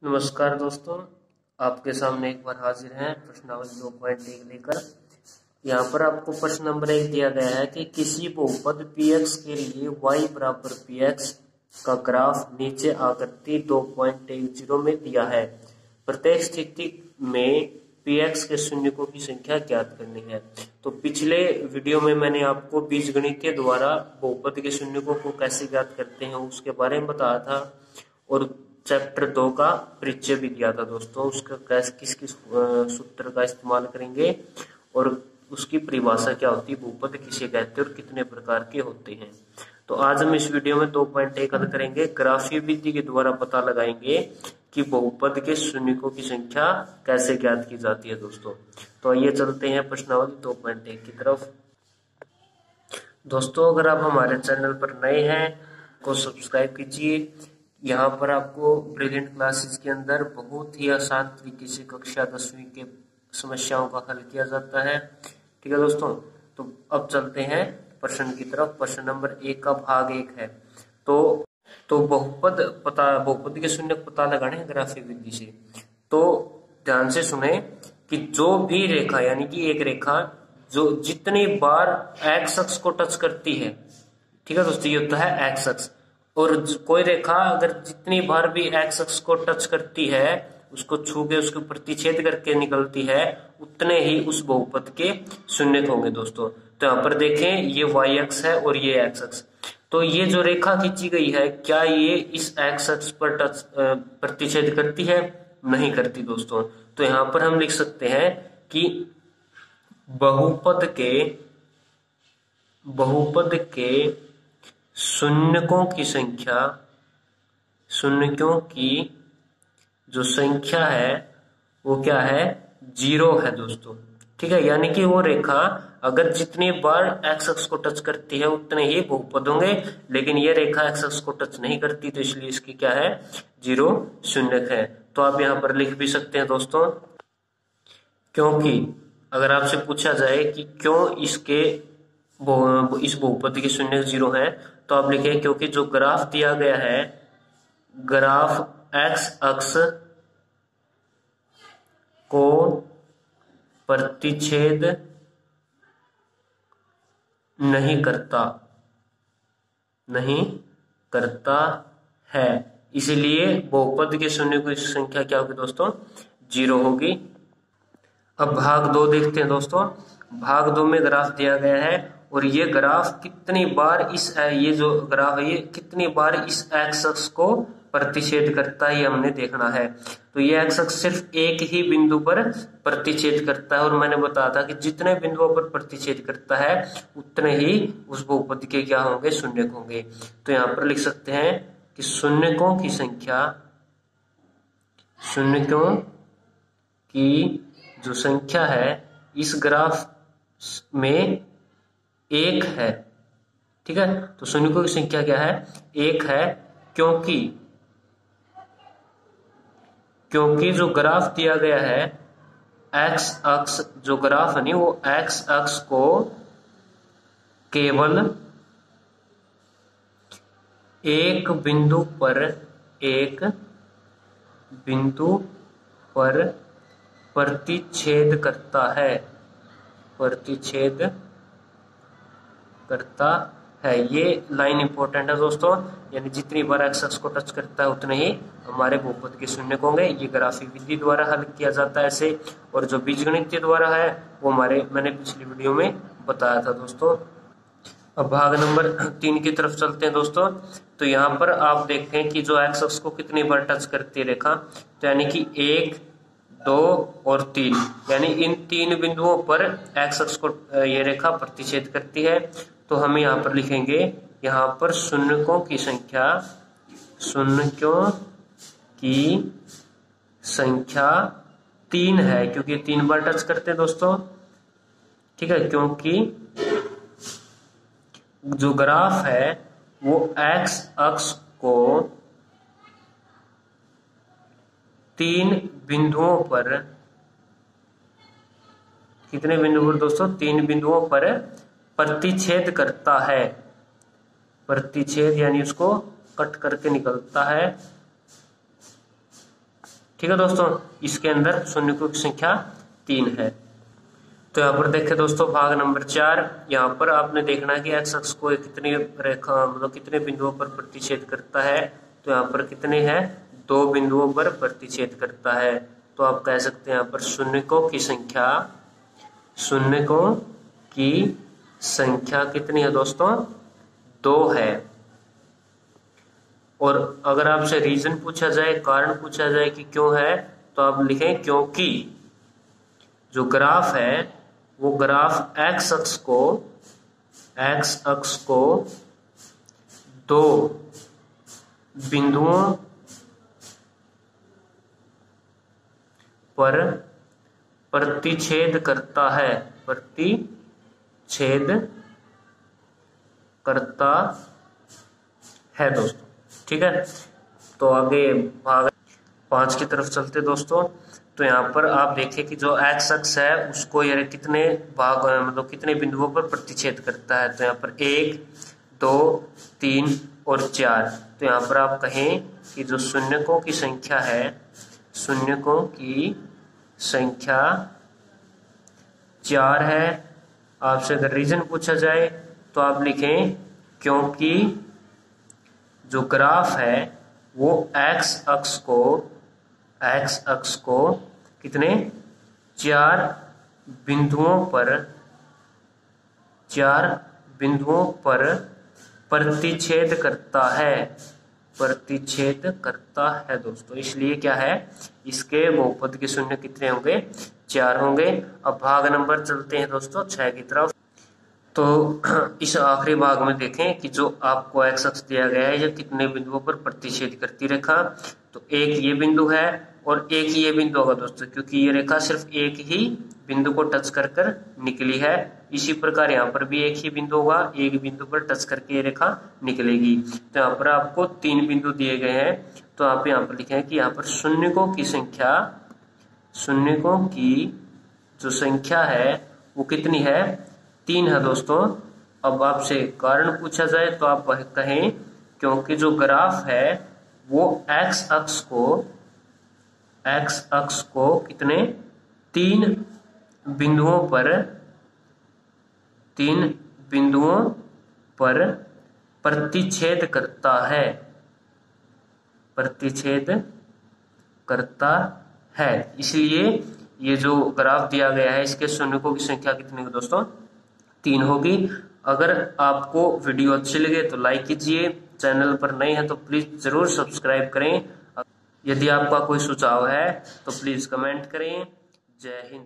नमस्कार दोस्तों, आपके सामने एक बार हाजिर हैं प्रश्नावली 2.1 लेकर। यहाँ पर आपको प्रश्न नंबर 1 दिया गया है कि किसी बहुपद px के लिए y बराबर px का ग्राफ नीचे आकृति 2.10 में दिया है। प्रत्येक स्थिति में px के शून्यकों की संख्या ज्ञात करनी है। तो पिछले वीडियो में मैंने आपको बीजगणित द्वारा बहुपद के शून्यकों को कैसे ज्ञात करते हैं उसके बारे में बताया था और चैप्टर 2 का परिचय भी दिया था दोस्तों। उसका किस किस सूत्र का इस्तेमाल करेंगे और उसकी परिभाषा क्या होती है, बहुपद किसे कहते हैं और कितने प्रकार के होते हैं। तो आज हम इस वीडियो में 2.1 हल करेंगे। ग्राफीय विधि के द्वारा पता लगाएंगे कि बहुपद के शून्यकों की संख्या कैसे ज्ञात की जाती है दोस्तों। तो आइए चलते हैं प्रश्नावली 2.1 की तरफ। दोस्तों, अगर आप हमारे चैनल पर नए हैं तो सब्सक्राइब कीजिए। यहाँ पर आपको ब्रिलियंट क्लासेस के अंदर बहुत ही आसान तरीके से कक्षा 10वीं के समस्याओं का हल किया जाता है। ठीक है दोस्तों, तो अब चलते हैं प्रश्न की तरफ। प्रश्न नंबर 1 का भाग 1 है। तो बहुपद के शून्य पता लगाने हैं ग्राफीय विधि से। तो ध्यान से सुने कि जो भी रेखा यानी कि एक रेखा जो जितनी बार एक्स अक्ष को टच करती है, ठीक है दोस्तों, ये होता है एक्स अक्ष। और कोई रेखा अगर जितनी बार भी एक्स अक्ष को टच करती है, उसको छू के उसको प्रतिच्छेद करके निकलती है, उतने ही उस बहुपद के शून्य होंगे दोस्तों। तो यहाँ पर देखें, ये वाई अक्ष है और ये एक्स अक्ष। तो ये जो रेखा खींची गई है, क्या ये इस एक्स अक्ष पर प्रतिच्छेद करती है? नहीं करती दोस्तों। तो यहाँ पर हम लिख सकते हैं कि बहुपद के शून्यकों की जो संख्या है वो क्या है? 0 है दोस्तों। ठीक है, यानी कि वो रेखा अगर जितनी बार एक्स अक्ष को टच करती है उतने ही बहुपद होंगे, लेकिन ये रेखा एक्स अक्ष को टच नहीं करती, तो इसलिए इसकी क्या है? 0 शून्यक है। तो आप यहाँ पर लिख भी सकते हैं दोस्तों, क्योंकि अगर आपसे पूछा जाए कि क्यों इस बहुपद के शून्य 0 है, तो आप लिखें क्योंकि जो ग्राफ दिया गया है, ग्राफ एक्स अक्ष को प्रतिच्छेद नहीं करता है, इसलिए बहुपद के शून्य की संख्या क्या होगी दोस्तों? 0 होगी। अब भाग 2 देखते हैं दोस्तों। भाग 2 में ग्राफ दिया गया है और ये ग्राफ कितनी बार ये जो ग्राफ है ये कितनी बार इस एक्स अक्ष को प्रतिच्छेद करता है, ये हमने देखना है। तो ये एक्स अक्ष सिर्फ एक ही बिंदु पर प्रतिच्छेद करता है और मैंने बताया था कि जितने बिंदुओं पर प्रतिच्छेद करता है उतने ही उस बहुपद के क्या होंगे? शून्यक होंगे। तो यहाँ पर लिख सकते हैं कि शून्यकों की जो संख्या है इस ग्राफ में 1 है। ठीक है, तो शून्यकों की संख्या क्या है? 1 है, क्योंकि जो ग्राफ दिया गया है एक्स अक्ष, जो ग्राफ है नहीं, वो एक्स अक्ष को केवल एक बिंदु पर प्रतिच्छेद करता है। ये लाइन इंपॉर्टेंट है दोस्तों, यानी जितनी बार एक्स अक्ष को टच करता है उतने ही हमारे बहुपद के शून्य होंगे। ये ग्राफीय विधि द्वारा हल किया जाता है ऐसे, और जो बीजगणित द्वारा है वो मैंने पिछली वीडियो में बताया था दोस्तों। अब भाग नंबर 3 की तरफ चलते हैं दोस्तों। तो यहाँ पर आप देखते हैं कि जो एक्स अक्ष को कितनी बार टच करती है रेखा, तो यानी कि 1, 2 और 3, यानी इन 3 बिंदुओं पर एक्स अक्ष को ये रेखा प्रतिच्छेद करती है। तो हम यहाँ पर लिखेंगे, यहाँ पर शून्यकों की संख्या 3 है, क्योंकि 3 बार टच करते हैं दोस्तों। ठीक है, क्योंकि जो ग्राफ है वो एक्स अक्ष को 3 बिंदुओं पर, कितने बिंदु पर दोस्तों? 3 बिंदुओं पर प्रतिच्छेद करता है। प्रतिच्छेद यानी उसको कट करके निकलता है। ठीक है दोस्तों, इसके अंदर शून्यकों की संख्या 3 है। तो यहाँ पर देखें दोस्तों भाग नंबर 4, यहाँ पर आपने देखना है कि एक्स अक्ष को कितनी रेखा मतलब कितने बिंदुओं पर प्रतिच्छेद करता है। तो यहाँ पर कितने हैं, 2 बिंदुओं पर प्रतिच्छेद करता है। तो आप कह सकते हैं यहाँ पर शून्यकों की संख्या कितनी है दोस्तों, 2 है। और अगर आपसे रीजन पूछा जाए, कारण पूछा जाए कि क्यों है, तो आप लिखें क्योंकि जो ग्राफ है वो ग्राफ एक्स अक्ष को 2 बिंदुओं पर प्रतिच्छेद करता है दोस्तों। ठीक है, तो आगे भाग 5 की तरफ चलते दोस्तों। तो यहाँ पर आप देखें कि जो एक्स अक्ष है उसको ये कितने भाग मतलब कितने बिंदुओं पर प्रतिच्छेद करता है। तो यहाँ पर 1, 2, 3 और 4। तो यहाँ पर आप कहें कि जो शून्यकों की संख्या है, शून्यकों की संख्या 4 है। आपसे अगर रीजन पूछा जाए तो आप लिखें क्योंकि जो ग्राफ है वो एक्स अक्ष को कितने 4 बिंदुओं पर प्रतिच्छेद करता है दोस्तों। इसलिए क्या है, इसके बहुपद के शून्य कितने होंगे, 4 होंगे। अब भाग नंबर चलते हैं दोस्तों 6 की तरफ। तो इस आखिरी भाग में देखें कि जो आपको एक्स अक्ष दिया गया है ये कितने बिंदुओं पर प्रतिच्छेद करती रेखा। तो एक ये बिंदु है और एक ये बिंदु होगा दोस्तों, क्योंकि ये रेखा सिर्फ एक ही बिंदु को टच कर निकली है। इसी प्रकार यहाँ पर भी एक ही बिंदु होगा, एक बिंदु पर टच करके ये रेखा निकलेगी। तो यहाँ पर आपको 3 बिंदु दिए गए हैं। तो आप यहाँ पर लिखें कि यहाँ पर शून्यकों की जो संख्या है वो कितनी है, 3 है दोस्तों। अब आपसे कारण पूछा जाए तो आप कहें क्योंकि जो ग्राफ है वो एक्स अक्ष को कितने 3 बिंदुओं पर प्रतिच्छेद करता है। इसलिए ये जो ग्राफ दिया गया है इसके शून्यकों की संख्या कितनी है दोस्तों, 3 होगी। अगर आपको वीडियो अच्छी लगे तो लाइक कीजिए, चैनल पर नए हैं तो प्लीज जरूर सब्सक्राइब करें। यदि आपका कोई सुझाव है तो प्लीज कमेंट करें। जय हिंद।